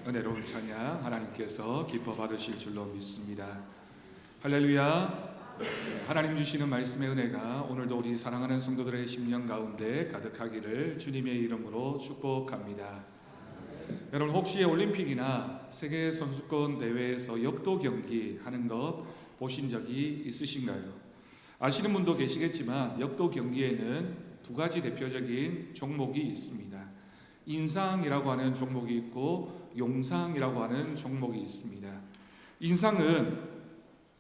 은혜로운 찬양 하나님께서 기뻐 받으실 줄로 믿습니다. 할렐루야. 하나님 주시는 말씀의 은혜가 오늘도 우리 사랑하는 성도들의 심령 가운데 가득하기를 주님의 이름으로 축복합니다. 여러분, 혹시 올림픽이나 세계 선수권 대회에서 역도 경기 하는 것 보신 적이 있으신가요? 아시는 분도 계시겠지만 역도 경기에는 두 가지 대표적인 종목이 있습니다. 인상이라고 하는 종목이 있고 용상이라고 하는 종목이 있습니다. 인상은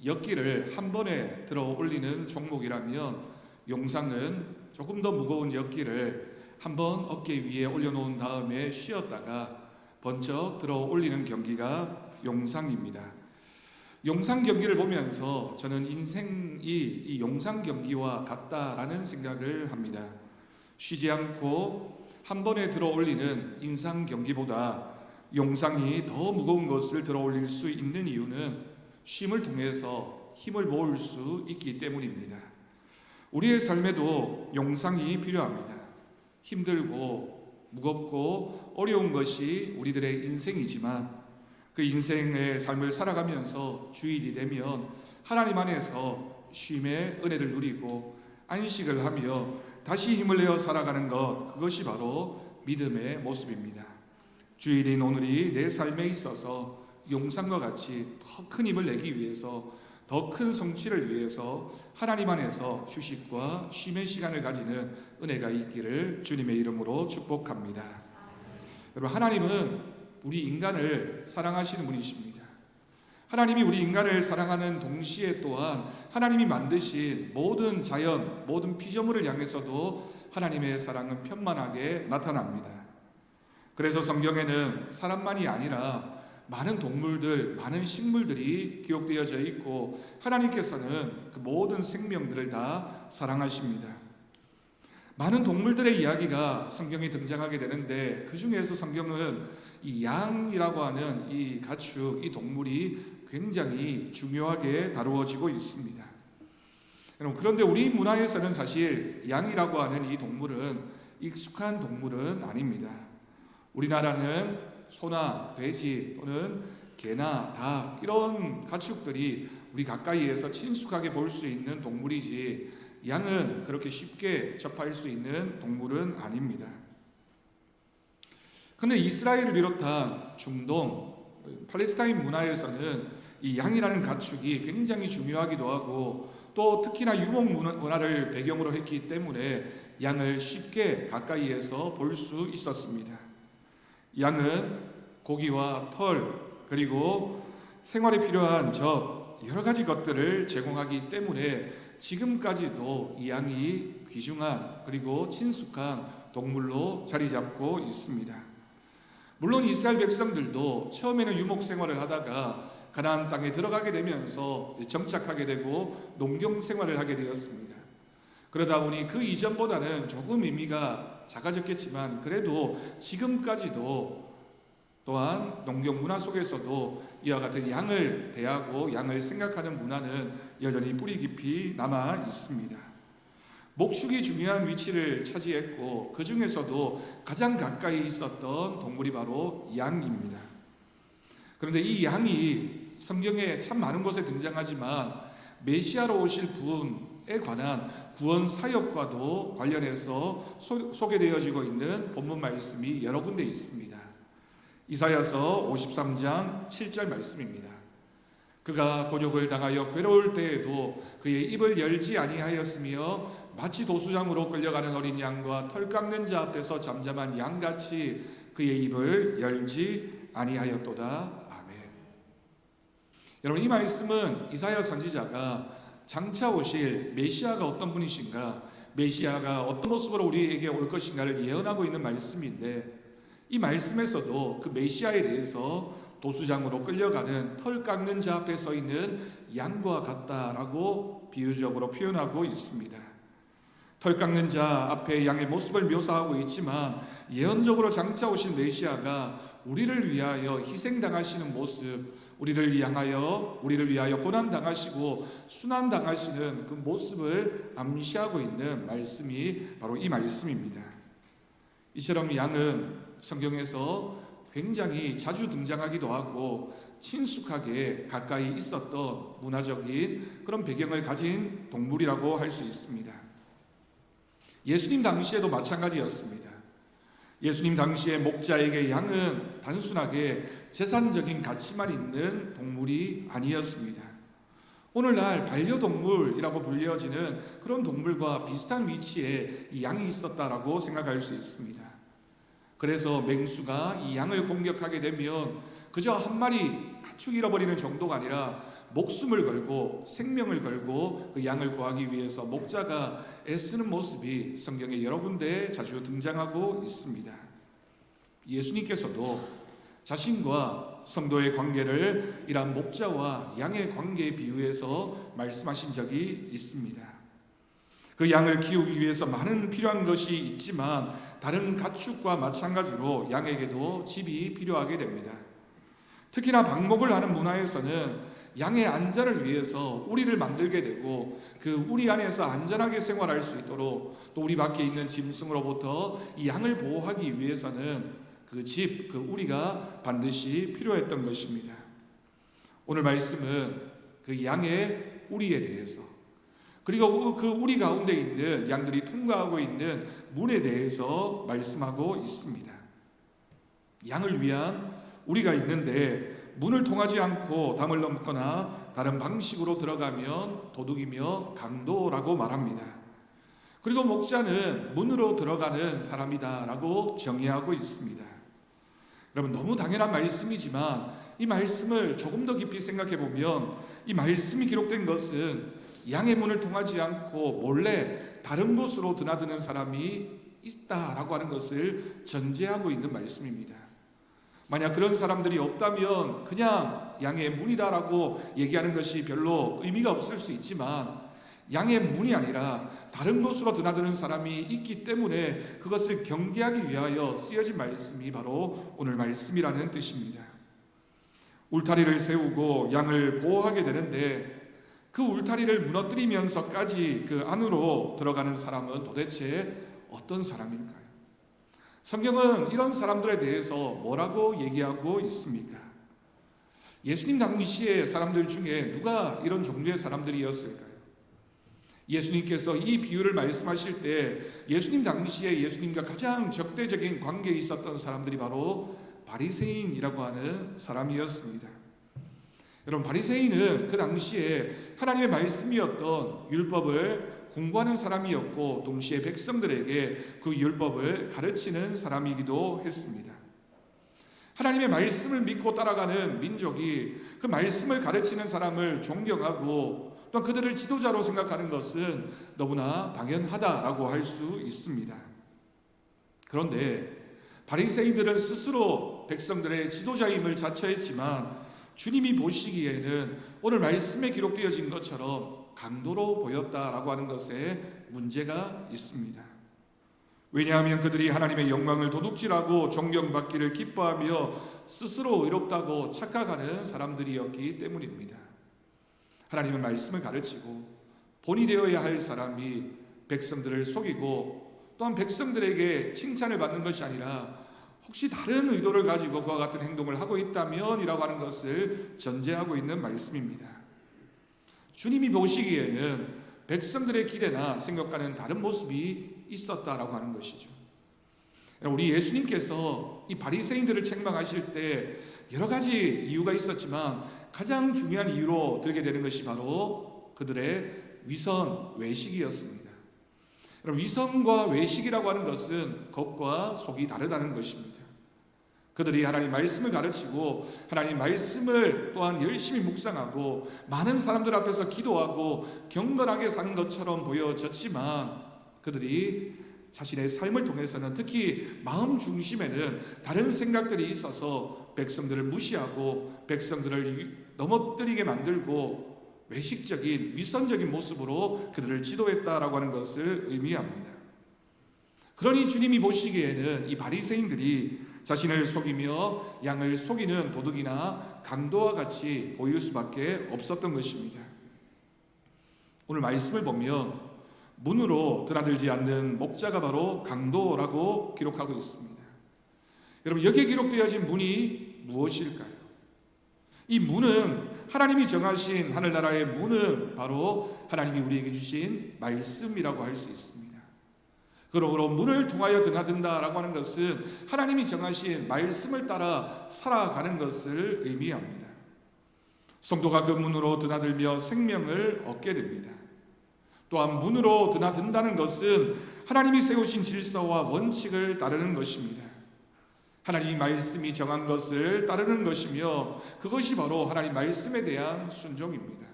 역기를 한 번에 들어 올리는 종목이라면 용상은 조금 더 무거운 역기를 한 번 어깨 위에 올려놓은 다음에 쉬었다가 번쩍 들어 올리는 경기가 용상입니다. 용상 경기를 보면서 저는 인생이 이 용상 경기와 같다라는 생각을 합니다. 쉬지 않고 한 번에 들어 올리는 인상 경기보다 용상이 더 무거운 것을 들어 올릴 수 있는 이유는 쉼을 통해서 힘을 모을 수 있기 때문입니다. 우리의 삶에도 용상이 필요합니다. 힘들고 무겁고 어려운 것이 우리들의 인생이지만 그 인생의 삶을 살아가면서 주일이 되면 하나님 안에서 쉼의 은혜를 누리고 안식을 하며 다시 힘을 내어 살아가는 것, 그것이 바로 믿음의 모습입니다. 주일인 오늘이 내 삶에 있어서 용상과 같이 더 큰 힘을 내기 위해서, 더 큰 성취를 위해서 하나님 안에서 휴식과 쉼의 시간을 가지는 은혜가 있기를 주님의 이름으로 축복합니다. 여러분, 하나님은 우리 인간을 사랑하시는 분이십니다. 하나님이 우리 인간을 사랑하는 동시에 또한 하나님이 만드신 모든 자연, 모든 피조물을 향해서도 하나님의 사랑은 편만하게 나타납니다. 그래서 성경에는 사람만이 아니라 많은 동물들, 많은 식물들이 기록되어져 있고 하나님께서는 그 모든 생명들을 다 사랑하십니다. 많은 동물들의 이야기가 성경에 등장하게 되는데 그 중에서 성경은 이 양이라고 하는 이 가축, 이 동물이 굉장히 중요하게 다루어지고 있습니다. 여러분, 그런데 우리 문화에서는 사실 양이라고 하는 이 동물은 익숙한 동물은 아닙니다. 우리나라는 소나 돼지 또는 개나 닭 이런 가축들이 우리 가까이에서 친숙하게 볼 수 있는 동물이지 양은 그렇게 쉽게 접할 수 있는 동물은 아닙니다. 그런데 이스라엘을 비롯한 중동, 팔레스타인 문화에서는 이 양이라는 가축이 굉장히 중요하기도 하고 또 특히나 유목 문화를 배경으로 했기 때문에 양을 쉽게 가까이에서 볼 수 있었습니다. 양은 고기와 털 그리고 생활에 필요한 젖 여러 가지 것들을 제공하기 때문에 지금까지도 이 양이 귀중한 그리고 친숙한 동물로 자리 잡고 있습니다. 물론 이스라엘 백성들도 처음에는 유목 생활을 하다가 가나안 땅에 들어가게 되면서 정착하게 되고 농경 생활을 하게 되었습니다. 그러다 보니 그 이전보다는 조금 의미가 작아졌겠지만 그래도 지금까지도 또한 농경 문화 속에서도 이와 같은 양을 대하고 양을 생각하는 문화는 여전히 뿌리 깊이 남아 있습니다. 목축이 중요한 위치를 차지했고 그 중에서도 가장 가까이 있었던 동물이 바로 양입니다. 그런데 이 양이 성경에 참 많은 곳에 등장하지만 메시아로 오실 분에 관한 구원 사역과도 관련해서 소개되어지고 있는 본문 말씀이 여러 군데 있습니다. 이사야서 53장 7절 말씀입니다. 그가 곤욕을 당하여 괴로울 때에도 그의 입을 열지 아니하였으며 마치 도수장으로 끌려가는 어린 양과 털 깎는 자 앞에서 잠잠한 양같이 그의 입을 열지 아니하였도다. 아멘. 여러분, 이 말씀은 이사야 선지자가 장차 오실 메시아가 어떤 분이신가, 메시아가 어떤 모습으로 우리에게 올 것인가를 예언하고 있는 말씀인데 이 말씀에서도 그 메시아에 대해서 도수장으로 끌려가는 털 깎는 자 앞에 서 있는 양과 같다라고 비유적으로 표현하고 있습니다. 털 깎는 자 앞에 양의 모습을 묘사하고 있지만 예언적으로 장차 오신 메시아가 우리를 위하여 희생당하시는 모습, 우리를 위하여 고난당하시고 순환당하시는 그 모습을 암시하고 있는 말씀이 바로 이 말씀입니다. 이처럼 양은 성경에서 굉장히 자주 등장하기도 하고 친숙하게 가까이 있었던 문화적인 그런 배경을 가진 동물이라고 할 수 있습니다. 예수님 당시에도 마찬가지였습니다. 예수님 당시에 목자에게 양은 단순하게 재산적인 가치만 있는 동물이 아니었습니다. 오늘날 반려동물이라고 불려지는 그런 동물과 비슷한 위치에 이 양이 있었다라고 생각할 수 있습니다. 그래서 맹수가 이 양을 공격하게 되면 그저 한 마리 가축 잃어버리는 정도가 아니라 목숨을 걸고 생명을 걸고 그 양을 구하기 위해서 목자가 애쓰는 모습이 성경에 여러 군데 자주 등장하고 있습니다. 예수님께서도 자신과 성도의 관계를 이러한 목자와 양의 관계에 비유해서 말씀하신 적이 있습니다. 그 양을 키우기 위해서 많은 필요한 것이 있지만 다른 가축과 마찬가지로 양에게도 집이 필요하게 됩니다. 특히나 방목을 하는 문화에서는 양의 안전을 위해서 우리를 만들게 되고 그 우리 안에서 안전하게 생활할 수 있도록 또 우리 밖에 있는 짐승으로부터 이 양을 보호하기 위해서는 그 집, 그 우리가 반드시 필요했던 것입니다. 오늘 말씀은 그 양의 우리에 대해서 그리고 그 우리 가운데 있는 양들이 통과하고 있는 문에 대해서 말씀하고 있습니다. 양을 위한 우리가 있는데 문을 통하지 않고 담을 넘거나 다른 방식으로 들어가면 도둑이며 강도라고 말합니다. 그리고 목자는 문으로 들어가는 사람이다라고 정의하고 있습니다. 여러분, 너무 당연한 말씀이지만 이 말씀을 조금 더 깊이 생각해 보면 이 말씀이 기록된 것은 양의 문을 통하지 않고 몰래 다른 곳으로 드나드는 사람이 있다라고 하는 것을 전제하고 있는 말씀입니다. 만약 그런 사람들이 없다면 그냥 양의 문이다라고 얘기하는 것이 별로 의미가 없을 수 있지만 양의 문이 아니라 다른 곳으로 드나드는 사람이 있기 때문에 그것을 경계하기 위하여 쓰여진 말씀이 바로 오늘 말씀이라는 뜻입니다. 울타리를 세우고 양을 보호하게 되는데 그 울타리를 무너뜨리면서까지 그 안으로 들어가는 사람은 도대체 어떤 사람일까요? 성경은 이런 사람들에 대해서 뭐라고 얘기하고 있습니까? 예수님 당시의 사람들 중에 누가 이런 종류의 사람들이었을까요? 예수님께서 이 비유를 말씀하실 때 예수님 당시에 예수님과 가장 적대적인 관계에 있었던 사람들이 바로 바리새인이라고 하는 사람이었습니다. 여러분, 바리새인은 그 당시에 하나님의 말씀이었던 율법을 공부하는 사람이었고 동시에 백성들에게 그 율법을 가르치는 사람이기도 했습니다. 하나님의 말씀을 믿고 따라가는 민족이 그 말씀을 가르치는 사람을 존경하고 또 그들을 지도자로 생각하는 것은 너무나 당연하다라고 할 수 있습니다. 그런데 바리새인들은 스스로 백성들의 지도자임을 자처했지만 주님이 보시기에는 오늘 말씀에 기록되어진 것처럼 강도로 보였다라고 하는 것에 문제가 있습니다. 왜냐하면 그들이 하나님의 영광을 도둑질하고 존경받기를 기뻐하며 스스로 의롭다고 착각하는 사람들이었기 때문입니다. 하나님의 말씀을 가르치고 본이 되어야 할 사람이 백성들을 속이고 또한 백성들에게 칭찬을 받는 것이 아니라 혹시 다른 의도를 가지고 그와 같은 행동을 하고 있다면 이라고 하는 것을 전제하고 있는 말씀입니다. 주님이 보시기에는 백성들의 기대나 생각과는 다른 모습이 있었다라고 하는 것이죠. 우리 예수님께서 이 바리새인들을 책망하실 때 여러 가지 이유가 있었지만 가장 중요한 이유로 들게 되는 것이 바로 그들의 위선, 외식이었습니다. 위선과 외식이라고 하는 것은 겉과 속이 다르다는 것입니다. 그들이 하나님 말씀을 가르치고 하나님 말씀을 또한 열심히 묵상하고 많은 사람들 앞에서 기도하고 경건하게 사는 것처럼 보여졌지만 그들이 자신의 삶을 통해서는 특히 마음 중심에는 다른 생각들이 있어서 백성들을 무시하고 백성들을 넘어뜨리게 만들고 외식적인 위선적인 모습으로 그들을 지도했다라고 하는 것을 의미합니다. 그러니 주님이 보시기에는 이 바리새인들이 자신을 속이며 양을 속이는 도둑이나 강도와 같이 보일 수밖에 없었던 것입니다. 오늘 말씀을 보면 문으로 드나들지 않는 목자가 바로 강도라고 기록하고 있습니다. 여러분, 여기에 기록되어진 문이 무엇일까요? 이 문은 하나님이 정하신 하늘나라의 문은 바로 하나님이 우리에게 주신 말씀이라고 할 수 있습니다. 그러므로 문을 통하여 드나든다라고 하는 것은 하나님이 정하신 말씀을 따라 살아가는 것을 의미합니다. 성도가 그 문으로 드나들며 생명을 얻게 됩니다. 또한 문으로 드나든다는 것은 하나님이 세우신 질서와 원칙을 따르는 것입니다. 하나님 말씀이 정한 것을 따르는 것이며 그것이 바로 하나님 말씀에 대한 순종입니다.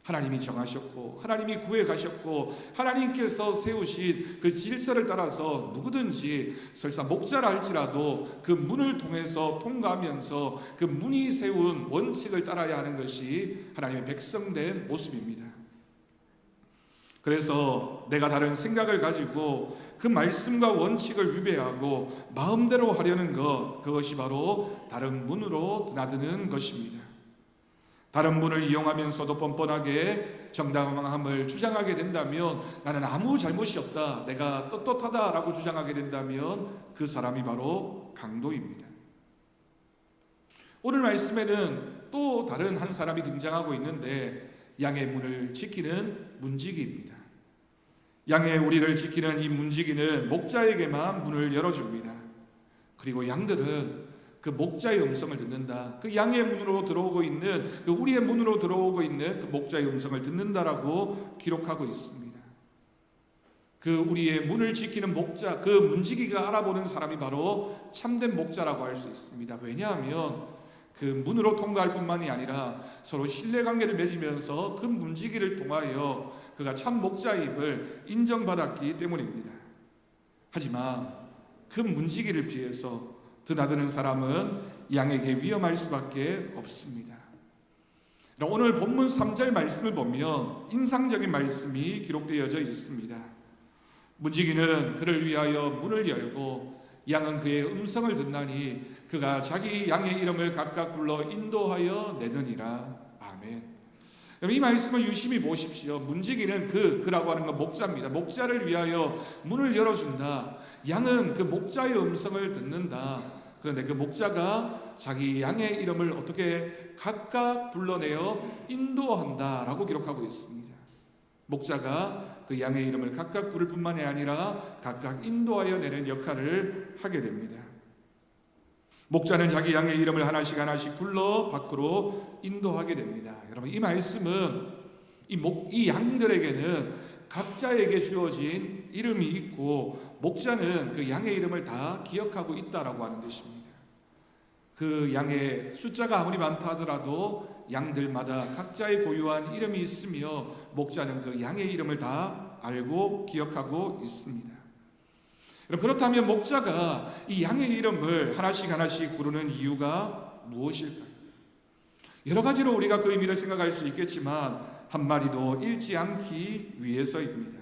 하나님이 정하셨고 하나님이 구해 가셨고 하나님께서 세우신 그 질서를 따라서 누구든지 설사 목자라 할지라도 그 문을 통해서 통과하면서 그 문이 세운 원칙을 따라야 하는 것이 하나님의 백성된 모습입니다. 그래서 내가 다른 생각을 가지고 그 말씀과 원칙을 위배하고 마음대로 하려는 것, 그것이 바로 다른 문으로 드나드는 것입니다. 다른 문을 이용하면서도 뻔뻔하게 정당함을 주장하게 된다면, 나는 아무 잘못이 없다, 내가 떳떳하다라고 주장하게 된다면 그 사람이 바로 강도입니다. 오늘 말씀에는 또 다른 한 사람이 등장하고 있는데 양의 문을 지키는 문지기입니다. 양의 우리를 지키는 이 문지기는 목자에게만 문을 열어줍니다. 그리고 양들은 그 목자의 음성을 듣는다. 그 양의 문으로 들어오고 있는, 그 우리의 문으로 들어오고 있는 그 목자의 음성을 듣는다라고 기록하고 있습니다. 그 우리의 문을 지키는 목자, 그 문지기가 알아보는 사람이 바로 참된 목자라고 할 수 있습니다. 왜냐하면 그 문으로 통과할 뿐만이 아니라 서로 신뢰관계를 맺으면서 그 문지기를 통하여 그가 참 목자임을 인정받았기 때문입니다. 하지만 그 문지기를 피해서 드나드는 사람은 양에게 위험할 수밖에 없습니다. 오늘 본문 3절 말씀을 보면 인상적인 말씀이 기록되어져 있습니다. 문지기는 그를 위하여 문을 열고 양은 그의 음성을 듣나니 그가 자기 양의 이름을 각각 불러 인도하여 내느니라. 아멘. 이 말씀을 유심히 보십시오. 문지기는 그라고 하는 건 목자입니다. 목자를 위하여 문을 열어준다. 양은 그 목자의 음성을 듣는다. 그런데 그 목자가 자기 양의 이름을 어떻게 각각 불러내어 인도한다라고 기록하고 있습니다. 목자가 그 양의 이름을 각각 부를 뿐만이 아니라 각각 인도하여 내는 역할을 하게 됩니다. 목자는 자기 양의 이름을 하나씩 하나씩 불러 밖으로 인도하게 됩니다. 여러분, 이 말씀은 이 양들에게는 각자에게 주어진 이름이 있고 목자는 그 양의 이름을 다 기억하고 있다라고 하는 뜻입니다. 그 양의 숫자가 아무리 많다 하더라도 양들마다 각자의 고유한 이름이 있으며 목자는 그 양의 이름을 다 알고 기억하고 있습니다. 그렇다면 목자가 이 양의 이름을 하나씩 하나씩 부르는 이유가 무엇일까요? 여러 가지로 우리가 그 의미를 생각할 수 있겠지만 한 마리도 잃지 않기 위해서입니다.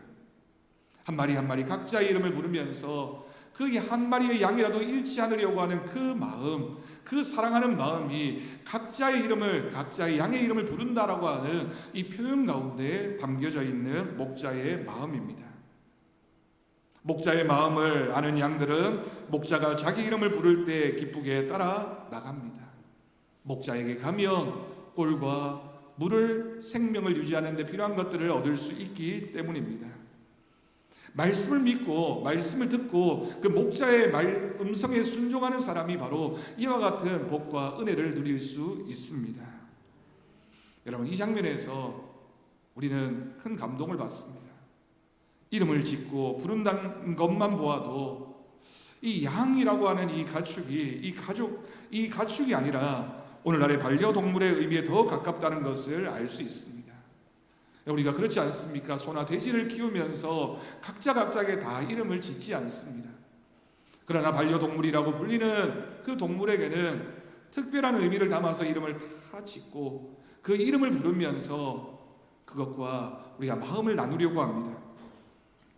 한 마리 한 마리 각자의 이름을 부르면서 그 한 마리의 양이라도 잃지 않으려고 하는 그 마음, 그 사랑하는 마음이 각자의 양의 이름을 부른다라고 하는 이 표현 가운데 담겨져 있는 목자의 마음입니다. 목자의 마음을 아는 양들은 목자가 자기 이름을 부를 때 기쁘게 따라 나갑니다. 목자에게 가면 꼴과 물을, 생명을 유지하는 데 필요한 것들을 얻을 수 있기 때문입니다. 말씀을 믿고 말씀을 듣고 그 목자의 음성에 순종하는 사람이 바로 이와 같은 복과 은혜를 누릴 수 있습니다. 여러분, 이 장면에서 우리는 큰 감동을 받습니다. 이름을 짓고 부른다는 것만 보아도 이 양이라고 하는 이 가축이 아니라 오늘날의 반려동물의 의미에 더 가깝다는 것을 알 수 있습니다. 우리가 그렇지 않습니까? 소나 돼지를 키우면서 각자에게 다 이름을 짓지 않습니다. 그러나 반려동물이라고 불리는 그 동물에게는 특별한 의미를 담아서 이름을 다 짓고 그 이름을 부르면서 그것과 우리가 마음을 나누려고 합니다.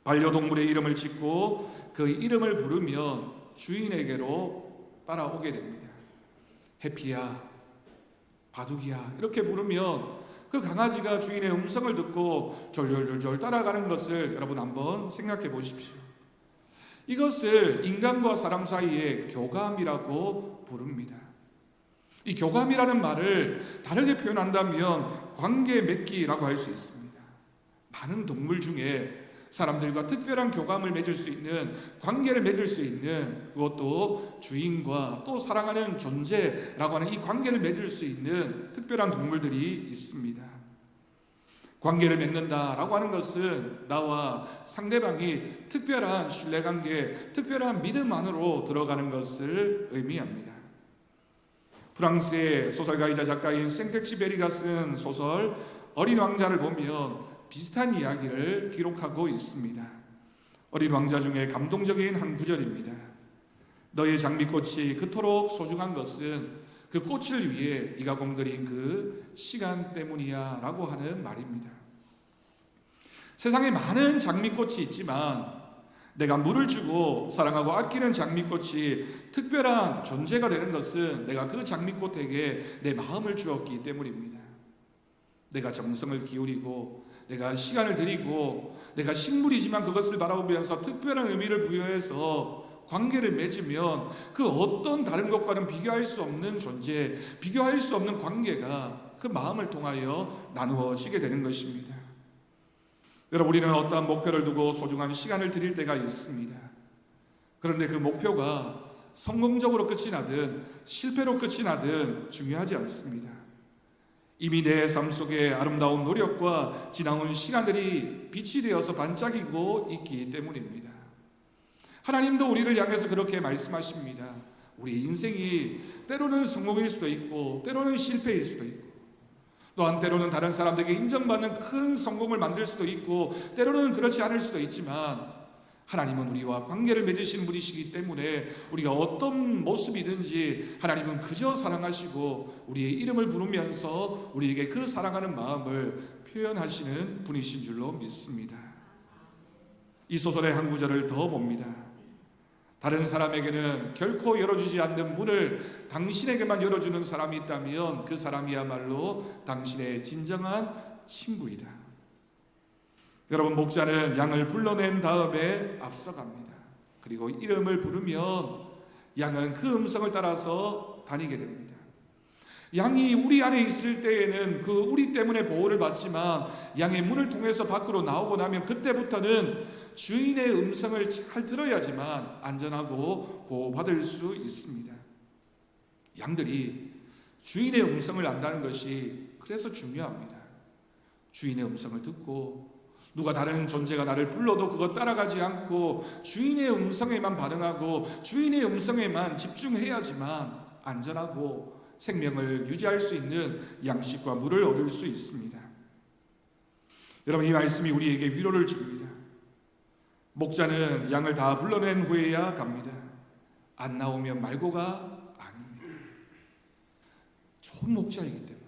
반려동물의 이름을 짓고 그 이름을 부르면 주인에게로 따라오게 됩니다. 해피야, 바둑이야 이렇게 부르면 그 강아지가 주인의 음성을 듣고 졸졸졸졸 따라가는 것을 여러분 한번 생각해 보십시오. 이것을 인간과 사람 사이의 교감이라고 부릅니다. 이 교감이라는 말을 다르게 표현한다면 관계 맺기라고 할 수 있습니다. 많은 동물 중에 사람들과 특별한 교감을 맺을 수 있는, 관계를 맺을 수 있는, 그것도 주인과 또 사랑하는 존재라고 하는 이 관계를 맺을 수 있는 특별한 동물들이 있습니다. 관계를 맺는다라고 하는 것은 나와 상대방이 특별한 신뢰관계, 특별한 믿음 안으로 들어가는 것을 의미합니다. 프랑스의 소설가이자 작가인 생텍쥐베리가 쓴 소설 어린 왕자를 보면 비슷한 이야기를 기록하고 있습니다. 어린 왕자 중에 감동적인 한 구절입니다. 너의 장미꽃이 그토록 소중한 것은 그 꽃을 위해 네가 공들인 그 시간 때문이야 라고 하는 말입니다. 세상에 많은 장미꽃이 있지만 내가 물을 주고 사랑하고 아끼는 장미꽃이 특별한 존재가 되는 것은 내가 그 장미꽃에게 내 마음을 주었기 때문입니다. 내가 정성을 기울이고 내가 시간을 들이고 내가 식물이지만 그것을 바라보면서 특별한 의미를 부여해서 관계를 맺으면 그 어떤 다른 것과는 비교할 수 없는 존재, 비교할 수 없는 관계가 그 마음을 통하여 나누어지게 되는 것입니다. 여러분, 우리는 어떠한 목표를 두고 소중한 시간을 드릴 때가 있습니다. 그런데 그 목표가 성공적으로 끝이 나든 실패로 끝이 나든 중요하지 않습니다. 이미 내 삶 속에 아름다운 노력과 지나온 시간들이 빛이 되어서 반짝이고 있기 때문입니다. 하나님도 우리를 향해서 그렇게 말씀하십니다. 우리 인생이 때로는 성공일 수도 있고 때로는 실패일 수도 있고 또한 때로는 다른 사람들에게 인정받는 큰 성공을 만들 수도 있고 때로는 그렇지 않을 수도 있지만 하나님은 우리와 관계를 맺으신 분이시기 때문에 우리가 어떤 모습이든지 하나님은 그저 사랑하시고 우리의 이름을 부르면서 우리에게 그 사랑하는 마음을 표현하시는 분이신 줄로 믿습니다. 이 소설의 한 구절을 더 봅니다. 다른 사람에게는 결코 열어주지 않는 문을 당신에게만 열어주는 사람이 있다면 그 사람이야말로 당신의 진정한 친구이다. 여러분, 목자는 양을 불러낸 다음에 앞서갑니다. 그리고 이름을 부르면 양은 그 음성을 따라서 다니게 됩니다. 양이 우리 안에 있을 때에는 그 우리 때문에 보호를 받지만 양의 문을 통해서 밖으로 나오고 나면 그때부터는 주인의 음성을 잘 들어야지만 안전하고 보호받을 수 있습니다. 양들이 주인의 음성을 안다는 것이 그래서 중요합니다. 주인의 음성을 듣고 누가 다른 존재가 나를 불러도 그것 따라가지 않고 주인의 음성에만 반응하고 주인의 음성에만 집중해야지만 안전하고 생명을 유지할 수 있는 양식과 물을 얻을 수 있습니다. 여러분, 이 말씀이 우리에게 위로를 줍니다. 목자는 양을 다 불러낸 후에야 갑니다. 안 나오면 말고가 아닙니다. 좋은 목자이기 때문에,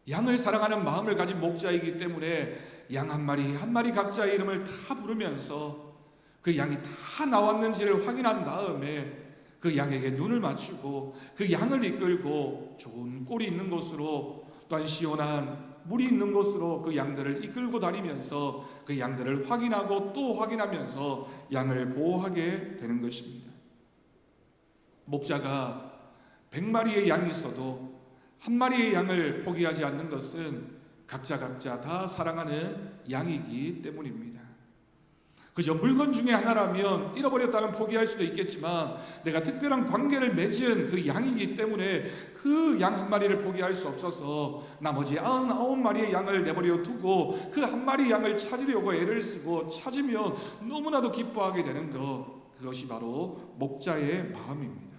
양을 사랑하는 마음을 가진 목자이기 때문에 양 한 마리 한 마리 각자의 이름을 다 부르면서 그 양이 다 나왔는지를 확인한 다음에 그 양에게 눈을 맞추고 그 양을 이끌고 좋은 꼴이 있는 곳으로 또한 시원한 물이 있는 곳으로 그 양들을 이끌고 다니면서 그 양들을 확인하고 또 확인하면서 양을 보호하게 되는 것입니다. 목자가 100마리의 양이 있어도 한 마리의 양을 포기하지 않는 것은 각자 다 사랑하는 양이기 때문입니다. 그저 물건 중에 하나라면 잃어버렸다면 포기할 수도 있겠지만 내가 특별한 관계를 맺은 그 양이기 때문에 그 양 한 마리를 포기할 수 없어서 나머지 99마리의 양을 내버려 두고 그 한 마리 양을 찾으려고 애를 쓰고 찾으면 너무나도 기뻐하게 되는 것, 그것이 바로 목자의 마음입니다.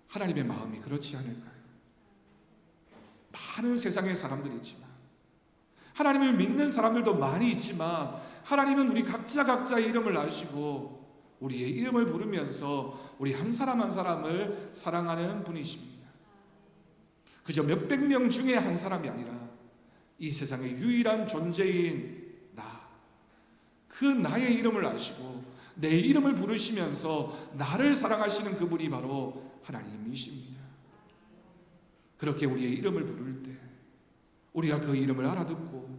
하나님의 마음이 그렇지 않을까요? 많은 세상의 사람들이 있지만 하나님을 믿는 사람들도 많이 있지만 하나님은 우리 각자의 이름을 아시고 우리의 이름을 부르면서 우리 한 사람 한 사람을 사랑하는 분이십니다. 그저 몇백 명 중에 한 사람이 아니라 이 세상의 유일한 존재인 그 나의 이름을 아시고 내 이름을 부르시면서 나를 사랑하시는 그분이 바로 하나님이십니다. 그렇게 우리의 이름을 부를 때 우리가 그 이름을 알아듣고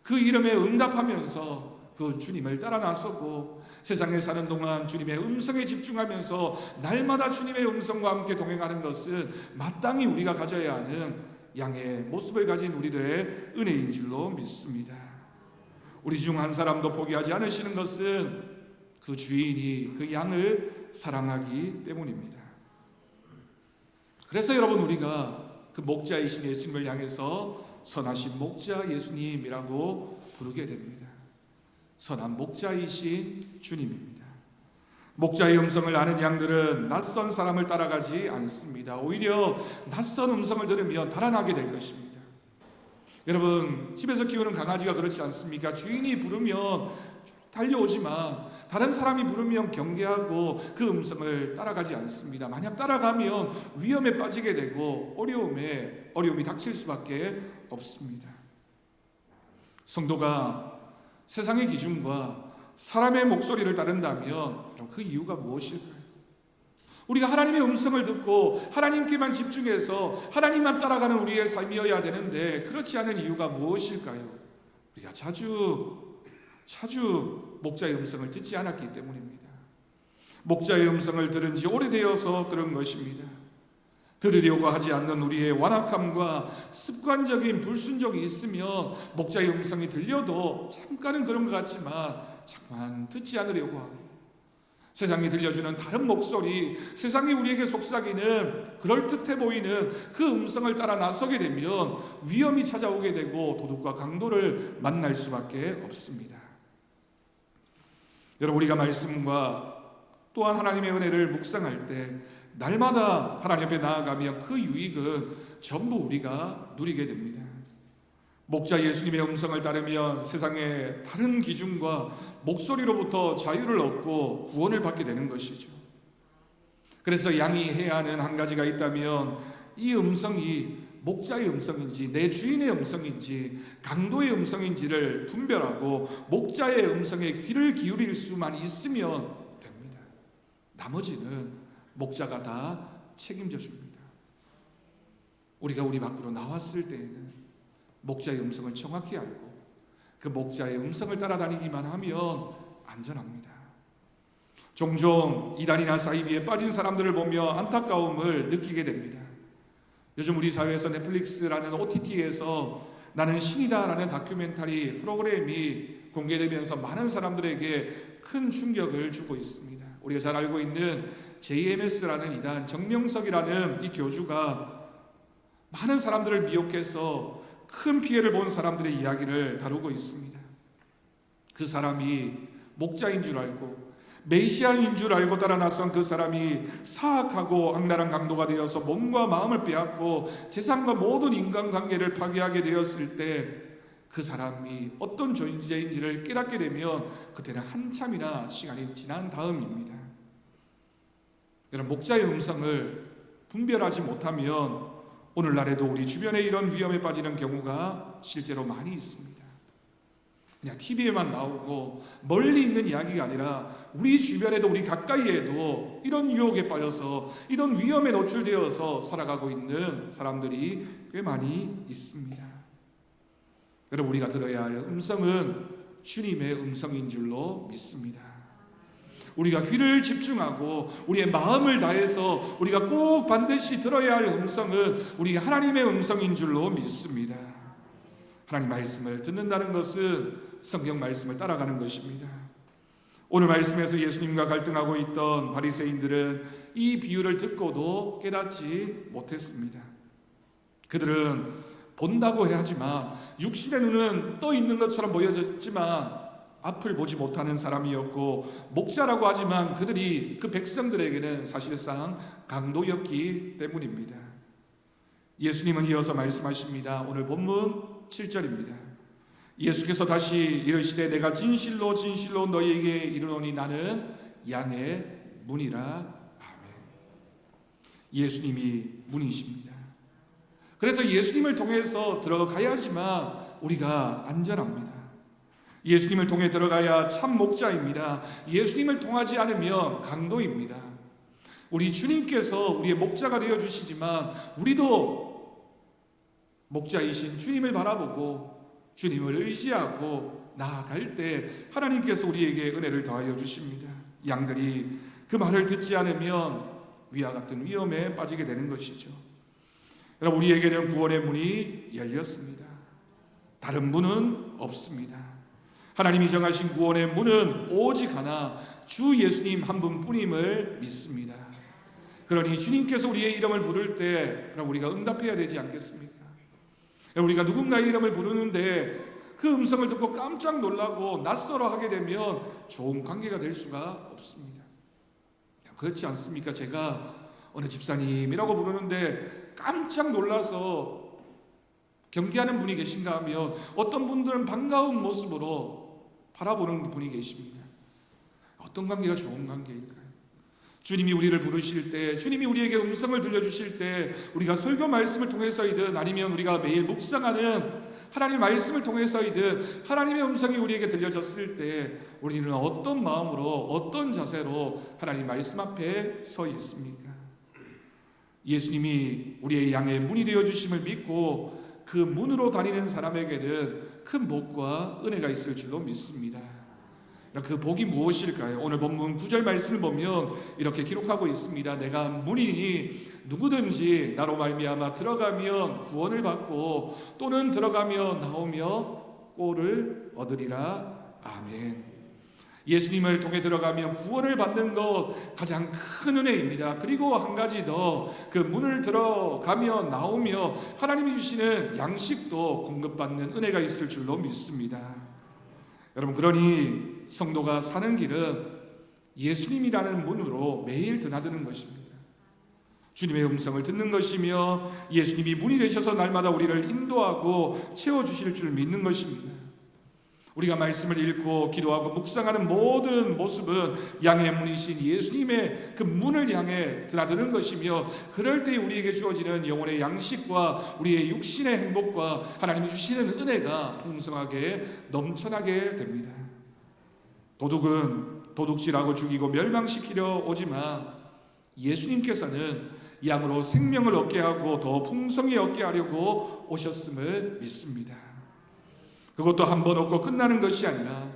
그 이름에 응답하면서 그 주님을 따라 나서고 세상에 사는 동안 주님의 음성에 집중하면서 날마다 주님의 음성과 함께 동행하는 것은 마땅히 우리가 가져야 하는 양의 모습을 가진 우리들의 은혜인 줄로 믿습니다. 우리 중 한 사람도 포기하지 않으시는 것은 그 주인이 그 양을 사랑하기 때문입니다. 그래서 여러분, 우리가 그 목자이신 예수님을 향해서 선하신 목자 예수님이라고 부르게 됩니다. 선한 목자이신 주님입니다. 목자의 음성을 아는 양들은 낯선 사람을 따라가지 않습니다. 오히려 낯선 음성을 들으면 달아나게 될 것입니다. 여러분, 집에서 키우는 강아지가 그렇지 않습니까? 주인이 부르면 달려오지만 다른 사람이 부르면 경계하고 그 음성을 따라가지 않습니다. 만약 따라가면 위험에 빠지게 되고 어려움이 닥칠 수밖에 없습니다. 성도가 세상의 기준과 사람의 목소리를 따른다면 그 이유가 무엇일까요? 우리가 하나님의 음성을 듣고 하나님께만 집중해서 하나님만 따라가는 우리의 삶이어야 되는데 그렇지 않은 이유가 무엇일까요? 우리가 자주 목자의 음성을 듣지 않았기 때문입니다. 목자의 음성을 들은 지 오래되어서 그런 것입니다. 들으려고 하지 않는 우리의 완악함과 습관적인 불순종이 있으면 목자의 음성이 들려도 잠깐은 그런 것 같지만 잠깐 듣지 않으려고 하고, 세상이 들려주는 다른 목소리, 세상이 우리에게 속삭이는 그럴듯해 보이는 그 음성을 따라 나서게 되면 위험이 찾아오게 되고 도둑과 강도를 만날 수밖에 없습니다. 여러분, 우리가 말씀과 또한 하나님의 은혜를 묵상할 때 날마다 하나님 앞에 나아가면 그 유익은 전부 우리가 누리게 됩니다. 목자 예수님의 음성을 따르면 세상의 다른 기준과 목소리로부터 자유를 얻고 구원을 받게 되는 것이죠. 그래서 양이 해야 하는 한 가지가 있다면 이 음성이 목자의 음성인지 내 주인의 음성인지 강도의 음성인지를 분별하고 목자의 음성에 귀를 기울일 수만 있으면 됩니다. 나머지는 목자가 다 책임져 줍니다. 우리가 우리 밖으로 나왔을 때에는 목자의 음성을 정확히 알고 그 목자의 음성을 따라다니기만 하면 안전합니다. 종종 이단이나 사이비에 빠진 사람들을 보며 안타까움을 느끼게 됩니다. 요즘 우리 사회에서 넷플릭스라는 OTT에서 나는 신이다라는 다큐멘터리 프로그램이 공개되면서 많은 사람들에게 큰 충격을 주고 있습니다. 우리가 잘 알고 있는 JMS라는 이단, 정명석이라는 이 교주가 많은 사람들을 미혹해서 큰 피해를 본 사람들의 이야기를 다루고 있습니다. 그 사람이 목자인 줄 알고 메시아인 줄 알고 따라 나선 그 사람이 사악하고 악랄한 강도가 되어서 몸과 마음을 빼앗고 세상과 모든 인간관계를 파괴하게 되었을 때 그 사람이 어떤 존재인지를 깨닫게 되면 그때는 한참이나 시간이 지난 다음입니다. 여러분, 목자의 음성을 분별하지 못하면 오늘날에도 우리 주변에 이런 위험에 빠지는 경우가 실제로 많이 있습니다. 그냥 TV에만 나오고 멀리 있는 이야기가 아니라 우리 주변에도 우리 가까이에도 이런 유혹에 빠져서 이런 위험에 노출되어서 살아가고 있는 사람들이 꽤 많이 있습니다. 여러분, 우리가 들어야 할 음성은 주님의 음성인 줄로 믿습니다. 우리가 귀를 집중하고 우리의 마음을 다해서 우리가 꼭 반드시 들어야 할 음성은 우리 하나님의 음성인 줄로 믿습니다. 하나님 말씀을 듣는다는 것은 성경 말씀을 따라가는 것입니다. 오늘 말씀에서 예수님과 갈등하고 있던 바리새인들은 이 비유를 듣고도 깨닫지 못했습니다. 그들은 본다고 해야지만 육신의 눈은 떠 있는 것처럼 보여졌지만 앞을 보지 못하는 사람이었고 목자라고 하지만 그들이 그 백성들에게는 사실상 강도였기 때문입니다. 예수님은 이어서 말씀하십니다. 오늘 본문 7절입니다. 예수께서 다시 이르시되 내가 진실로 진실로 너희에게 이르노니 나는 양의 문이라. 아멘. 예수님이 문이십니다. 그래서 예수님을 통해서 들어가야지만 우리가 안전합니다. 예수님을 통해 들어가야 참 목자입니다. 예수님을 통하지 않으면 강도입니다. 우리 주님께서 우리의 목자가 되어주시지만 우리도 목자이신 주님을 바라보고 주님을 의지하고 나아갈 때 하나님께서 우리에게 은혜를 더하여 주십니다. 양들이 그 말을 듣지 않으면 위와 같은 위험에 빠지게 되는 것이죠. 여러분, 우리에게는 구원의 문이 열렸습니다. 다른 문은 없습니다. 하나님이 정하신 구원의 문은 오직 하나, 주 예수님 한 분뿐임을 믿습니다. 그러니 주님께서 우리의 이름을 부를 때 우리가 응답해야 되지 않겠습니까? 우리가 누군가의 이름을 부르는데 그 음성을 듣고 깜짝 놀라고 낯설어 하게 되면 좋은 관계가 될 수가 없습니다. 그렇지 않습니까? 제가 어느 집사님이라고 부르는데 깜짝 놀라서 경계하는 분이 계신가 하면 어떤 분들은 반가운 모습으로 바라보는 분이 계십니다. 어떤 관계가 좋은 관계일까요? 주님이 우리를 부르실 때, 주님이 우리에게 음성을 들려주실 때, 우리가 설교 말씀을 통해서이든 아니면 우리가 매일 묵상하는 하나님의 말씀을 통해서이든 하나님의 음성이 우리에게 들려졌을 때 우리는 어떤 마음으로, 어떤 자세로 하나님 말씀 앞에 서 있습니까? 예수님이 우리의 양의 문이 되어주심을 믿고 그 문으로 다니는 사람에게는 큰 복과 은혜가 있을 줄로 믿습니다. 그 복이 무엇일까요? 오늘 본문 9절 말씀을 보면 이렇게 기록하고 있습니다. 내가 문이니 누구든지 나로 말미암아 들어가면 구원을 받고 또는 들어가며 나오며 꼴을 얻으리라. 아멘. 예수님을 통해 들어가면 구원을 받는 것 가장 큰 은혜입니다. 그리고 한 가지 더, 그 문을 들어가며 나오며 하나님이 주시는 양식도 공급받는 은혜가 있을 줄로 믿습니다. 여러분, 그러니 성도가 사는 길은 예수님이라는 문으로 매일 드나드는 것입니다. 주님의 음성을 듣는 것이며 예수님이 문이 되셔서 날마다 우리를 인도하고 채워주실 줄 믿는 것입니다. 우리가 말씀을 읽고 기도하고 묵상하는 모든 모습은 양의 문이신 예수님의 그 문을 향해 드나드는 것이며, 그럴 때 우리에게 주어지는 영혼의 양식과 우리의 육신의 행복과 하나님이 주시는 은혜가 풍성하게 넘쳐나게 됩니다. 도둑은 도둑질하고 죽이고 멸망시키려 오지만 예수님께서는 양으로 생명을 얻게 하고 더 풍성히 얻게 하려고 오셨음을 믿습니다. 그것도 한 번 얻고 끝나는 것이 아니라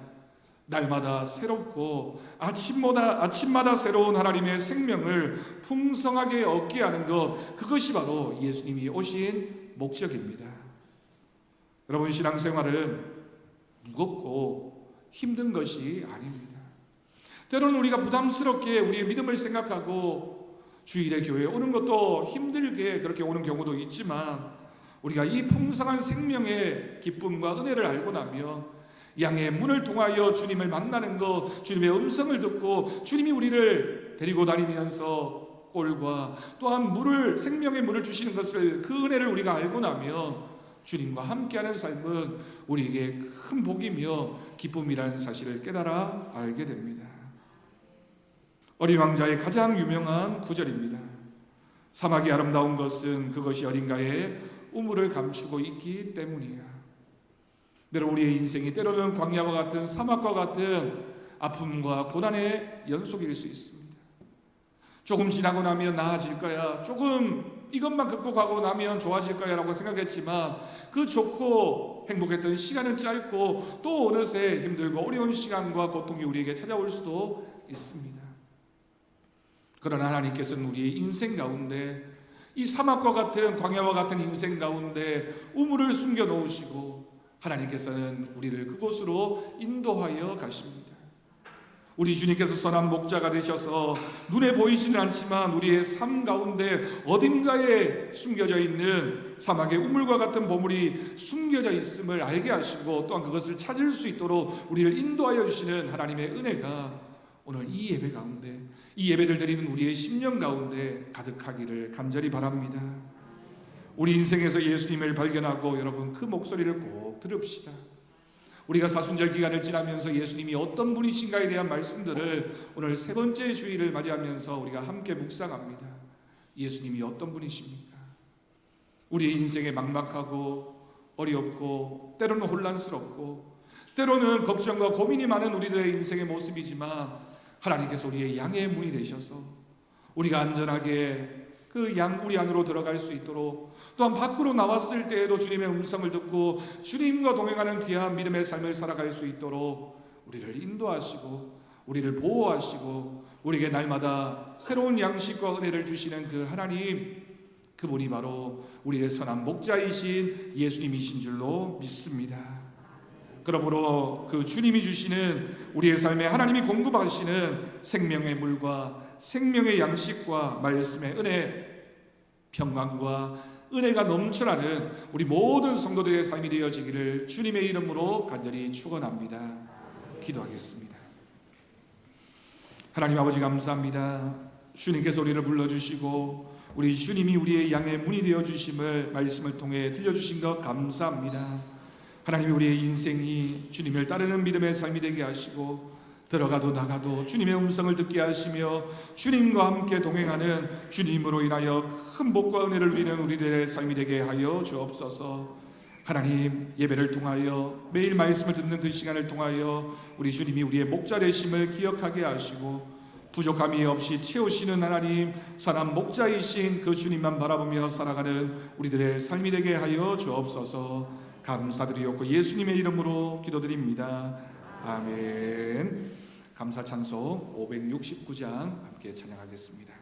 날마다 새롭고 아침마다 새로운 하나님의 생명을 풍성하게 얻게 하는 것, 그것이 바로 예수님이 오신 목적입니다. 여러분, 신앙생활은 무겁고 힘든 것이 아닙니다. 때로는 우리가 부담스럽게 우리의 믿음을 생각하고 주일에 교회에 오는 것도 힘들게 그렇게 오는 경우도 있지만, 우리가 이 풍성한 생명의 기쁨과 은혜를 알고 나면 양의 문을 통하여 주님을 만나는 것, 주님의 음성을 듣고 주님이 우리를 데리고 다니면서 꼴과 또한 생명의 물을 주시는 것을, 그 은혜를 우리가 알고 나면 주님과 함께하는 삶은 우리에게 큰 복이며 기쁨이라는 사실을 깨달아 알게 됩니다. 어린 왕자의 가장 유명한 구절입니다. 사막이 아름다운 것은 그것이 어딘가에 우물을 감추고 있기 때문이야. 때로 우리의 인생이 때로는 광야와 같은 사막과 같은 아픔과 고난의 연속일 수 있습니다. 조금 지나고 나면 나아질 거야, 조금 이것만 극복하고 나면 좋아질 거야 라고 생각했지만 그 좋고 행복했던 시간은 짧고 또 어느새 힘들고 어려운 시간과 고통이 우리에게 찾아올 수도 있습니다. 그러나 하나님께서는 우리의 인생 가운데, 이 사막과 같은 광야와 같은 인생 가운데 우물을 숨겨 놓으시고 하나님께서는 우리를 그곳으로 인도하여 가십니다. 우리 주님께서 선한 목자가 되셔서 눈에 보이지는 않지만 우리의 삶 가운데 어딘가에 숨겨져 있는 사막의 우물과 같은 보물이 숨겨져 있음을 알게 하시고 또한 그것을 찾을 수 있도록 우리를 인도하여 주시는 하나님의 은혜가 오늘 이 예배 가운데, 이 예배를 드리는 우리의 심령 가운데 가득하기를 간절히 바랍니다. 우리 인생에서 예수님을 발견하고 여러분, 그 목소리를 꼭 들읍시다. 우리가 사순절 기간을 지나면서 예수님이 어떤 분이신가에 대한 말씀들을 오늘 세 번째 주일을 맞이하면서 우리가 함께 묵상합니다. 예수님이 어떤 분이십니까? 우리의 인생에 막막하고 어렵고 때로는 혼란스럽고 때로는 걱정과 고민이 많은 우리들의 인생의 모습이지만 하나님께서 우리의 양의 문이 되셔서 우리가 안전하게 그 양 우리 안으로 들어갈 수 있도록, 또한 밖으로 나왔을 때에도 주님의 음성을 듣고 주님과 동행하는 귀한 믿음의 삶을 살아갈 수 있도록 우리를 인도하시고 우리를 보호하시고 우리에게 날마다 새로운 양식과 은혜를 주시는 그 하나님, 그분이 바로 우리의 선한 목자이신 예수님이신 줄로 믿습니다. 그러므로 그 주님이 주시는 우리의 삶에 하나님이 공급하시는 생명의 물과 생명의 양식과 말씀의 은혜, 평강과 은혜가 넘쳐나는 우리 모든 성도들의 삶이 되어지기를 주님의 이름으로 간절히 축원합니다. 기도하겠습니다. 하나님 아버지 감사합니다. 주님께서 우리를 불러주시고 우리 주님이 우리의 양의 문이 되어주심을 말씀을 통해 들려주신 것 감사합니다. 하나님이 우리의 인생이 주님을 따르는 믿음의 삶이 되게 하시고 들어가도 나가도 주님의 음성을 듣게 하시며 주님과 함께 동행하는 주님으로 인하여 큰 복과 은혜를 누리는 우리들의 삶이 되게 하여 주옵소서. 하나님, 예배를 통하여 매일 말씀을 듣는 그 시간을 통하여 우리 주님이 우리의 목자 되심을 기억하게 하시고 부족함이 없이 채우시는 하나님, 선한 목자이신 그 주님만 바라보며 살아가는 우리들의 삶이 되게 하여 주옵소서. 감사드리옵고 예수님의 이름으로 기도드립니다. 아멘. 감사 찬송 569장 함께 찬양하겠습니다.